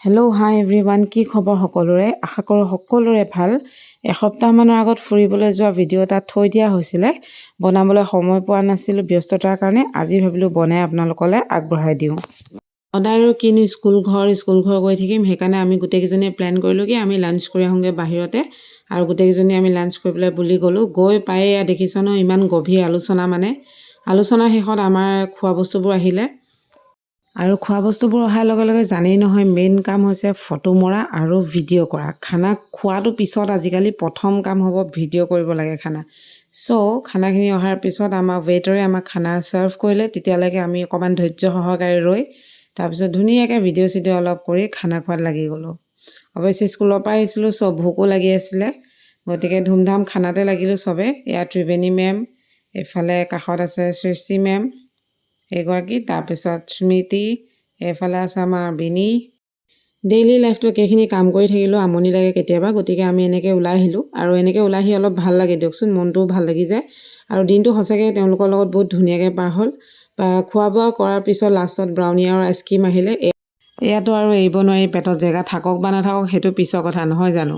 Hello' হাই everyone, কি খবৰ সকলোৰে? আশা কৰোঁ সকলোৰে ভাল। এসপ্তাহমানৰ আগত ফুৰিবলৈ যোৱা ভিডিঅ' এটা থৈ দিয়া হৈছিলে, বনাবলৈ সময় পোৱা নাছিলোঁ ব্যস্ততাৰ কাৰণে। আজি ভাবিলোঁ বনাই আপোনালোকলৈ আগবঢ়াই দিওঁ। সদায় আৰু কিনো স্কুল ঘৰ গৈ থাকিম, সেইকাৰণে আমি গোটেইকেইজনীয়ে প্লেন কৰিলোঁ কি আমি লাঞ্চ কৰি আহোঁগৈ বাহিৰতে। আৰু গোটেইকেইজনী আমি লাঞ্চ কৰিবলৈ বুলি গ'লোঁ। গৈ পায়ে দেখিছ ন, ইমান গভীৰ আলোচনাৰ শেষত আমাৰ খোৱা বস্তুবোৰ আহিলে। আৰু খোৱা বস্তুবোৰ অহাৰ লগে লগে জানেই নহয়, মেইন কাম হৈছে ফটো মৰা আৰু ভিডিঅ' কৰা। খানা খোৱাটো পিছত, আজিকালি প্ৰথম কাম হ'ব ভিডিঅ' কৰিব লাগে খানা। খানাখিনি অহাৰ পিছত আমাৰ ৱেইটাৰে আমাক খানা ছাৰ্ভ কৰিলে। তেতিয়ালৈকে আমি অকণমান ধৈৰ্য সহকাৰে ৰৈ তাৰপিছত ধুনীয়াকৈ ভিডিঅ' চিডিঅ' অলপ কৰি খানা খোৱাত লাগি গ'লোঁ। অৱশ্যে স্কুলৰ পৰা আহিছিলোঁ, ভোকো লাগি আছিলে, গতিকে ধুমধাম খানাতে লাগিলোঁ চবে। এয়া ত্ৰিবেণী মেম, এইফালে কাষত আছে সৃষ্টি মেম এগৰাকী, তাৰপিছত স্মৃতি, এইফালে আছে আমাৰ বিনি। ডেইলি লাইফটো একেখিনি কাম কৰি থাকিলেও আমনি লাগে কেতিয়াবা, গতিকে আমি এনেকৈ ওলাই আহিলোঁ। আৰু এনেকৈ ওলাই আহি অলপ ভাল লাগে দিয়কচোন, মনটোও ভাল লাগি যায়। আৰু দিনটো সঁচাকৈ তেওঁলোকৰ লগত বহুত ধুনীয়াকৈ পাৰ হ'ল। খোৱা বোৱা কৰাৰ পিছত লাষ্টত ব্ৰাউনি আৰু আইচক্ৰীম আহিলে। এয়াতো আৰু এৰিব নোৱাৰি, পেটত জেগা থাকক বা নাথাকক সেইটো পিছৰ কথা, নহয় জানো?